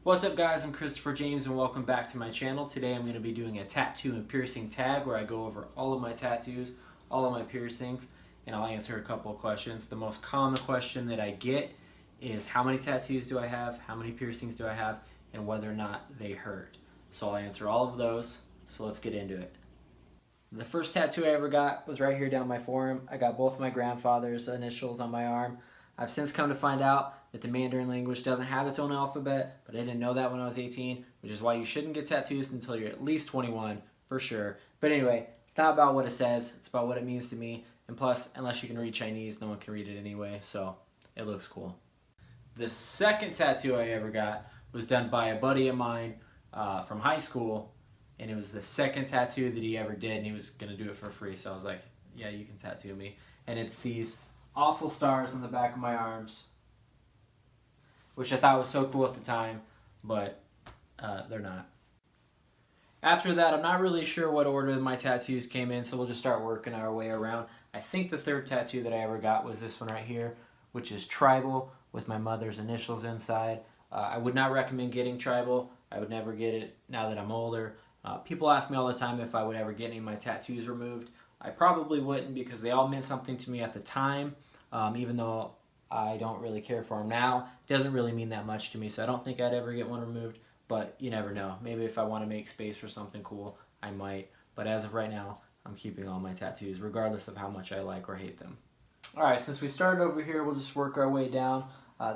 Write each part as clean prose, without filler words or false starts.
What's up guys, I'm Christopher James and welcome back to my channel. Today I'm going to be doing a tattoo and piercing tag where I go over all of my tattoos, all of my piercings, and I'll answer a couple of questions. The most common question that I get is how many tattoos do I have, how many piercings do I have, and whether or not they hurt. So I'll answer all of those, so let's get into it. The first tattoo I ever got was right here down my forearm. I got both my grandfather's initials on my arm. I've since come to find out that the Mandarin language doesn't have its own alphabet, but I didn't know that when I was 18, which is why you shouldn't get tattoos until you're at least 21, for sure. But anyway, it's not about what it says, it's about what it means to me. And plus, unless you can read Chinese, no one can read it anyway, so it looks cool. The second tattoo I ever got was done by a buddy of mine from high school, and it was the second tattoo that he ever did, and he was going to do it for free, so I was like, yeah, you can tattoo me. And it's these awful stars on the back of my arms, which I thought was so cool at the time, but they're not. After that, I'm not really sure what order my tattoos came in, so we'll just start working our way around. I think the third tattoo that I ever got was this one right here, which is tribal with my mother's initials inside. I would not recommend getting tribal. I would never get it now that I'm older. People ask me all the time if I would ever get any of my tattoos removed. I probably wouldn't because they all meant something to me at the time. Even though I don't really care for them now, it doesn't really mean that much to me, so I don't think I'd ever get one removed, but you never know. Maybe if I want to make space for something cool, I might, but as of right now, I'm keeping all my tattoos, regardless of how much I like or hate them. Alright, since we started over here, we'll just work our way down.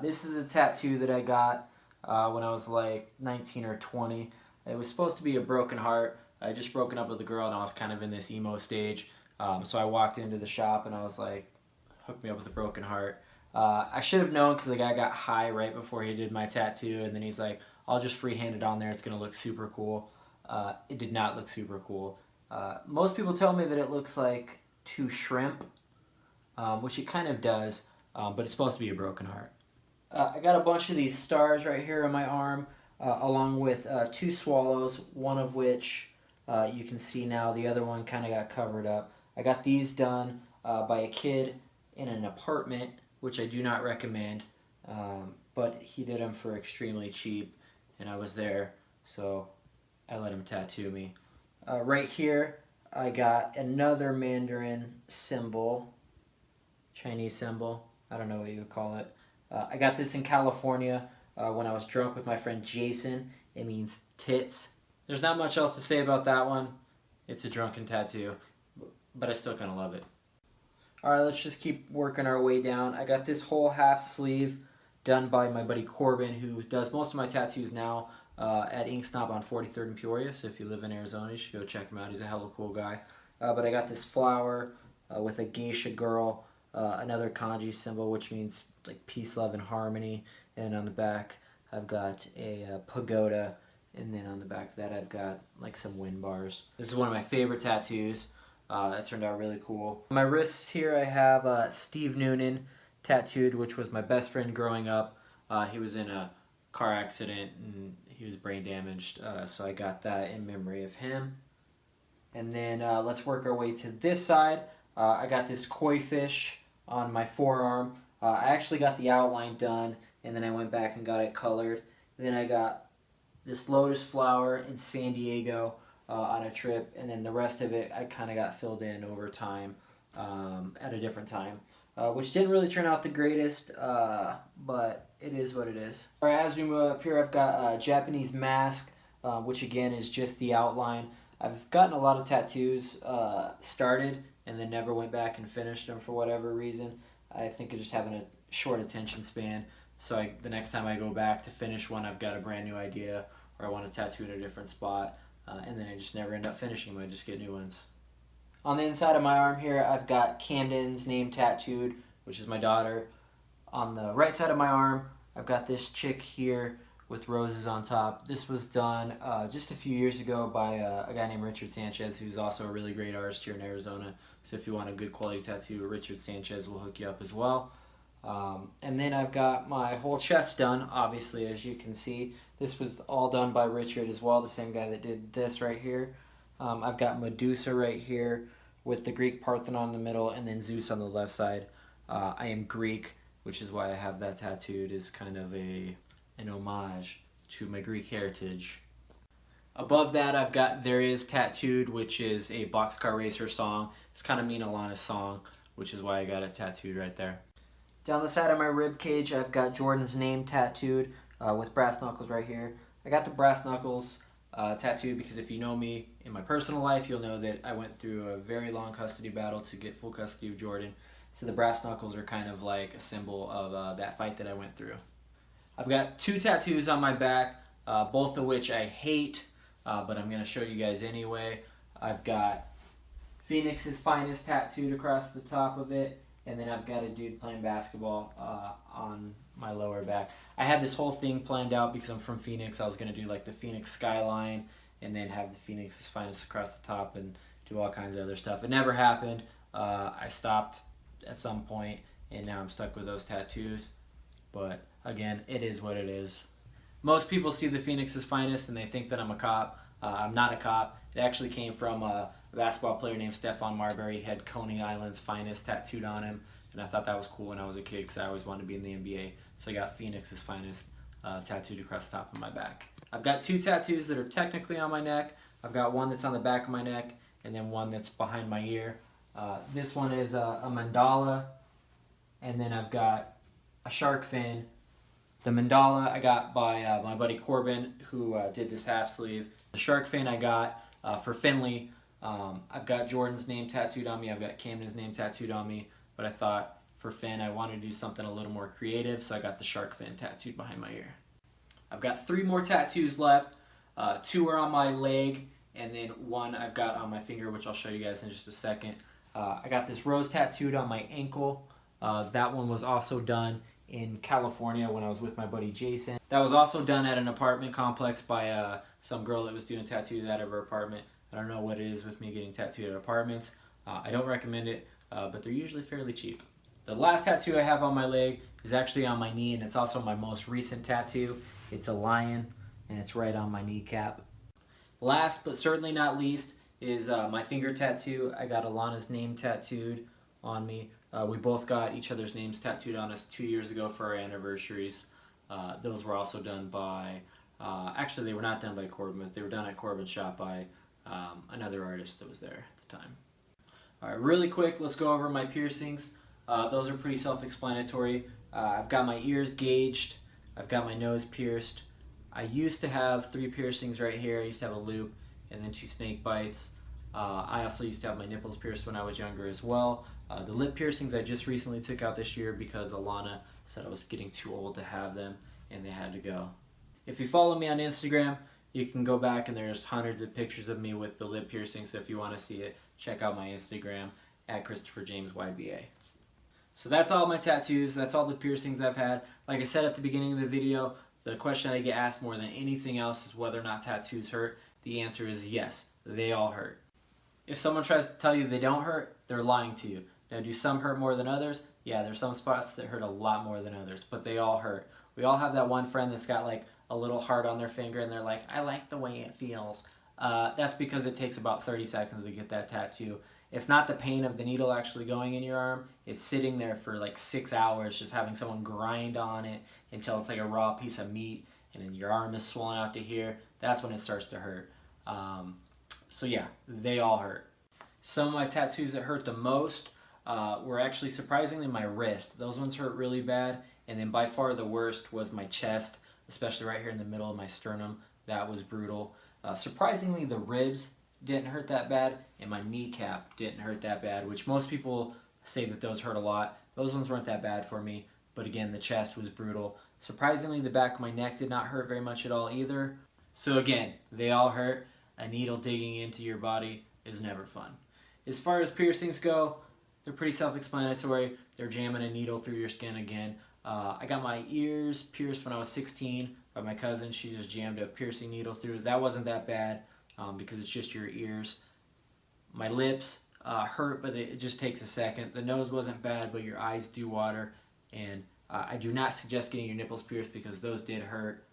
This is a tattoo that I got when I was like 19 or 20. It was supposed to be a broken heart. I had just broken up with a girl and I was kind of in this emo stage, so I walked into the shop and I was like, hook me up with a broken heart. I should have known because the guy got high right before he did my tattoo, and then he's like, I'll just freehand it on there, it's going to look super cool. It did not look super cool. Most people tell me that it looks like two shrimp, which it kind of does, but it's supposed to be a broken heart. I got a bunch of these stars right here on my arm, along with two swallows, one of which you can see now, the other one kind of got covered up. I got these done by a kid in an apartment, which I do not recommend, but he did them for extremely cheap, and I was there, so I let him tattoo me. Right here, I got another Mandarin symbol, Chinese symbol, I don't know what you would call it. I got this in California when I was drunk with my friend Jason. It means tits. There's not much else to say about that one. It's a drunken tattoo, but I still kind of love it. Alright, let's just keep working our way down. I got this whole half sleeve done by my buddy Corbin, who does most of my tattoos now at Ink Snob on 43rd and Peoria. So if you live in Arizona, you should go check him out. He's a hella cool guy. But I got this flower with a geisha girl, another kanji symbol, which means like peace, love, and harmony. And on the back, I've got a pagoda. And then on the back of that, I've got like some wind bars. This is one of my favorite tattoos. That turned out really cool. On my wrists here I have Steve Noonan tattooed, which was my best friend growing up. He was in a car accident and he was brain damaged, so I got that in memory of him. And then let's work our way to this side. I got this koi fish on my forearm. I actually got the outline done and then I went back and got it colored. And then I got this lotus flower in San Diego on a trip, and then the rest of it I kind of got filled in over time at a different time, which didn't really turn out the greatest, but it is what it is. Alright, as we move up here, I've got a Japanese mask, which again is just the outline. I've gotten a lot of tattoos started and then never went back and finished them for whatever reason. I think of just having a short attention span, so the next time I go back to finish one, I've got a brand new idea, or I want to tattoo in a different spot. And then I just never end up finishing them. I just get new ones. On the inside of my arm here, I've got Camden's name tattooed, which is my daughter. On the right side of my arm, I've got this chick here with roses on top. This was done just a few years ago by a guy named Richard Sanchez, who's also a really great artist here in Arizona. So if you want a good quality tattoo, Richard Sanchez will hook you up as well. And then I've got my whole chest done, obviously, as you can see. This was all done by Richard as well, the same guy that did this right here. I've got Medusa right here with the Greek Parthenon in the middle and then Zeus on the left side. I am Greek, which is why I have that tattooed as kind of an homage to my Greek heritage. Above that, I've got There Is tattooed, which is a Boxcar Racer song. It's kind of me and Alana's song, which is why I got it tattooed right there. Down the side of my rib cage, I've got Jordan's name tattooed with brass knuckles right here. I got the brass knuckles tattooed because if you know me in my personal life, you'll know that I went through a very long custody battle to get full custody of Jordan. So the brass knuckles are kind of like a symbol of that fight that I went through. I've got 2 tattoos on my back, both of which I hate, but I'm going to show you guys anyway. I've got Phoenix's Finest tattooed across the top of it, and then I've got a dude playing basketball on my lower back. I had this whole thing planned out because I'm from Phoenix. I was going to do like the Phoenix skyline and then have the Phoenix's Finest across the top and do all kinds of other stuff. It never happened. I stopped at some point, and now I'm stuck with those tattoos. But again, it is what it is. Most people see the Phoenix's Finest and they think that I'm a cop. I'm not a cop. It actually came from a basketball player named Stephon Marbury. He had Coney Island's Finest tattooed on him, and I thought that was cool when I was a kid because I always wanted to be in the NBA. So I got Phoenix's Finest tattooed across the top of my back. I've got 2 tattoos that are technically on my neck. I've got one that's on the back of my neck and then one that's behind my ear. This one is a mandala, and then I've got a shark fin. The mandala I got by my buddy Corbin, who did this half sleeve. The shark fin I got for Finley. I've got Jordan's name tattooed on me. I've got Camden's name tattooed on me. But I thought for Finn, I wanted to do something a little more creative, so I got the shark fin tattooed behind my ear. I've got 3 more tattoos left. 2 are on my leg, and then 1 I've got on my finger, which I'll show you guys in just a second. I got this rose tattooed on my ankle. That one was also done in California when I was with my buddy Jason. That was also done at an apartment complex by some girl that was doing tattoos out of her apartment. I don't know what it is with me getting tattooed at apartments. I don't recommend it, but they're usually fairly cheap. The last tattoo I have on my leg is actually on my knee, and it's also my most recent tattoo. It's a lion, and it's right on my kneecap. Last but certainly not least is my finger tattoo. I got Alana's name tattooed on me. We both got each other's names tattooed on us 2 years ago for our anniversaries. Those were also done by, actually they were not done by Corbin, but they were done at Corbin's shop by another artist that was there at the time. Alright, really quick, let's go over my piercings. Those are pretty self-explanatory. I've got my ears gauged. I've got my nose pierced. I used to have 3 piercings right here. I used to have a loop and then 2 snake bites. I also used to have my nipples pierced when I was younger as well. The lip piercings I just recently took out this year because Alana said I was getting too old to have them and they had to go. If you follow me on Instagram, you can go back and there's hundreds of pictures of me with the lip piercing, so if you want to see it, check out my Instagram at ChristopherJamesYBA. So that's all my tattoos, that's all the piercings I've had. Like I said at the beginning of the video, the question I get asked more than anything else is whether or not tattoos hurt. The answer is yes, they all hurt. If someone tries to tell you they don't hurt, they're lying to you. Now, do some hurt more than others? Yeah, there's some spots that hurt a lot more than others, but they all hurt. We all have that one friend that's got like a little heart on their finger and they're like, I like the way it feels. That's because it takes about 30 seconds to get that tattoo. It's not the pain of the needle actually going in your arm. It's sitting there for like 6 hours, just having someone grind on it until it's like a raw piece of meat and then your arm is swollen out to here. That's when it starts to hurt. So yeah, they all hurt. Some of my tattoos that hurt the most were actually surprisingly my wrist. Those ones hurt really bad. And then by far the worst was my chest, especially right here in the middle of my sternum. That was brutal. Surprisingly, the ribs didn't hurt that bad, and my kneecap didn't hurt that bad, which most people say that those hurt a lot. Those ones weren't that bad for me, but again, the chest was brutal. Surprisingly, the back of my neck did not hurt very much at all either. So again, they all hurt. A needle digging into your body is never fun. As far as piercings go, they're pretty self-explanatory. They're jamming a needle through your skin again. I got my ears pierced when I was 16 by my cousin. She just jammed a piercing needle through. That wasn't that bad because it's just your ears. My lips hurt, but it just takes a second. The nose wasn't bad, but your eyes do water. And I do not suggest getting your nipples pierced because those did hurt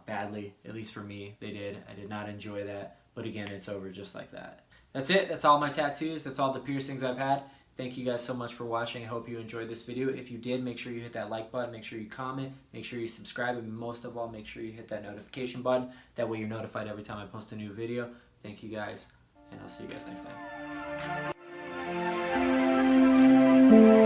badly. At least for me, they did. I did not enjoy that. But again, it's over just like that. That's it. That's all my tattoos. That's all the piercings I've had. Thank you guys so much for watching. I hope you enjoyed this video. If you did, make sure you hit that like button, make sure you comment, make sure you subscribe, and most of all, make sure you hit that notification button. That way you're notified every time I post a new video. Thank you guys, and I'll see you guys next time.